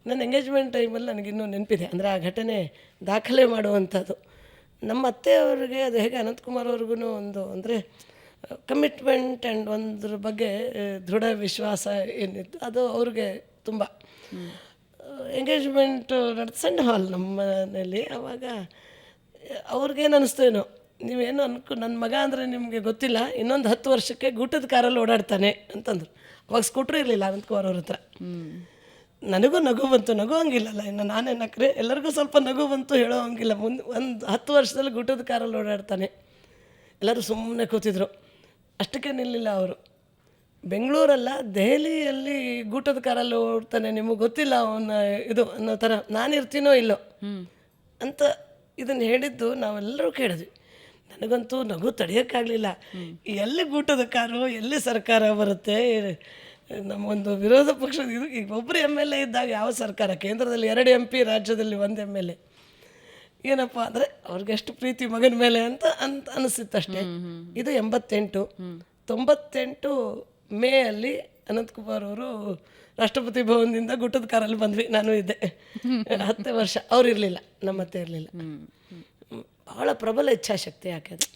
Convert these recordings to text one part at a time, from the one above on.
ನನ್ನ ಎಂಗೇಜ್ಮೆಂಟ್ ಟೈಮಲ್ಲಿ ನನಗಿನ್ನೂ ನೆನಪಿದೆ. ಅಂದರೆ ಆ ಘಟನೆ ದಾಖಲೆ ಮಾಡುವಂಥದ್ದು. ನಮ್ಮ ಅತ್ತೆಯವ್ರಿಗೆ ಅದು ಹೇಗೆ ಅನಂತಕುಮಾರ್ ಅವ್ರಿಗೂ ಒಂದು ಅಂದರೆ ಕಮಿಟ್ಮೆಂಟ್ ಆ್ಯಂಡ್ ಒಂದ್ರ ಬಗ್ಗೆ ದೃಢ ವಿಶ್ವಾಸ ಏನಿತ್ತು ಅದು ಅವ್ರಿಗೆ ತುಂಬ. ಎಂಗೇಜ್ಮೆಂಟು ಸಣ್ಣ ಹಾಲ್ ನಮ್ಮ ಮನೆಯಲ್ಲಿ. ಆವಾಗ ಅವ್ರಿಗೇನು ಅನ್ನಿಸ್ತೇನೋ, ನೀವೇನು ನನ್ನ ಮಗ ಅಂದರೆ ನಿಮಗೆ ಗೊತ್ತಿಲ್ಲ, ಇನ್ನೊಂದು 10 ವರ್ಷಕ್ಕೆ ಗೂಟದ ಕಾರಲ್ಲಿ ಓಡಾಡ್ತಾನೆ ಅಂತಂದರು. ಅವಾಗ ಸ್ಕೂಟ್ರ್ ಇರಲಿಲ್ಲ ಅನಂತಕುಮಾರ್ ಅವ್ರ ಹತ್ರ. ನನಗೂ ನಗು ಬಂತು, ನಗು ಹಂಗಿಲ್ಲಲ್ಲ, ಇನ್ನು ನಾನೇ ನಕ್ರೆ, ಎಲ್ಲರಿಗೂ ಸ್ವಲ್ಪ ನಗು ಬಂತು, ಹೇಳೋ ಹಂಗಿಲ್ಲ. ಒಂದು 10 ವರ್ಷದಲ್ಲಿ ಗೂಟದ ಕಾರಲ್ಲಿ ಓಡಾಡ್ತಾನೆ. ಎಲ್ಲರೂ ಸುಮ್ಮನೆ ಕೂತಿದ್ರು. ಅಷ್ಟಕ್ಕೆ ನಿಲ್ಲಿಲ್ಲ ಅವರು. ಬೆಂಗಳೂರಲ್ಲ, ದೆಹಲಿಯಲ್ಲಿ ಗೂಟದ ಕಾರಲ್ಲಿ ಓಡ್ತಾನೆ, ನಿಮಗೆ ಗೊತ್ತಿಲ್ಲ ಅವನ ಇದು ಅನ್ನೋ ಥರ, ನಾನಿರ್ತೀನೋ ಇಲ್ಲೋ ಅಂತ ಇದನ್ನು ಹೇಳಿದ್ದು ನಾವೆಲ್ಲರೂ ಕೇಳಿದ್ವಿ. ನನಗಂತೂ ನಗು ತಡೆಯೋಕ್ಕಾಗಲಿಲ್ಲ. ಎಲ್ಲಿ ಗೂಟದ ಕಾರು, ಎಲ್ಲಿ ಸರ್ಕಾರ ಬರುತ್ತೆ? ನಮ್ಮೊಂದು ವಿರೋಧ ಪಕ್ಷದ ಇದು, ಈಗ ಒಬ್ಬರು MLA ಇದ್ದಾಗ ಯಾವ ಸರ್ಕಾರ? ಕೇಂದ್ರದಲ್ಲಿ 2 MP, ರಾಜ್ಯದಲ್ಲಿ 1 MLA. ಏನಪ್ಪ ಅಂದರೆ ಅವ್ರಿಗೆಷ್ಟು ಪ್ರೀತಿ ಮಗನ ಮೇಲೆ ಅಂತ ಅನಿಸಿತ್ತು ಅಷ್ಟೇ. ಇದು 88. 98 ಮೇಯಲ್ಲಿ ಅನಂತಕುಮಾರ್ ಅವರು ರಾಷ್ಟ್ರಪತಿ ಭವನದಿಂದ ಗುಟ್ಟದ ಕಾರಲ್ಲಿ ಬಂದ್ವಿ. ನಾನು ಇದ್ದೆ. 10 ವರ್ಷ. ಅವ್ರು ಇರಲಿಲ್ಲ, ನಮ್ಮತ್ತೆ ಇರಲಿಲ್ಲ. ಭಾಳ ಪ್ರಬಲ ಇಚ್ಛಾಶಕ್ತಿ ಯಾಕೆಂದ್ರೆ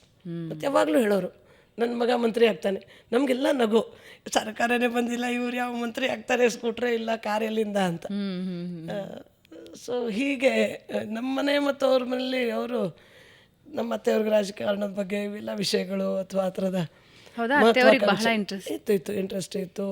ಮತ್ತು ಯಾವಾಗಲೂ ಹೇಳೋರು, ನನ್ನ ಮಗ ಮಂತ್ರಿ ಆಗ್ತಾನೆ. ನಮಗೆಲ್ಲ ನಗು, ಸರ್ಕಾರನೇ ಬಂದಿಲ್ಲ, ಇವ್ರು ಯಾವ ಮಂತ್ರಿ ಆಗ್ತಾರೆ, ಸ್ಕೂಟ್ರೇ ಇಲ್ಲ, ಕಾರ್ ಎಲ್ಲಿಂದ ಅಂತ. ಸೊ ಹೀಗೆ ನಮ್ಮ ಮನೆ ಮತ್ತು ಅವ್ರ ಮನೇಲಿ ಅವರು ನಮ್ಮ ಅತ್ತೆಯವ್ರಿಗೆ ರಾಜಕಾರಣದ ಬಗ್ಗೆ ಇವೆಲ್ಲ ವಿಷಯಗಳು ಅಥವಾ ಆ ಥರದ ಇತ್ತು ಇಂಟ್ರೆಸ್ಟ್ ಇತ್ತು.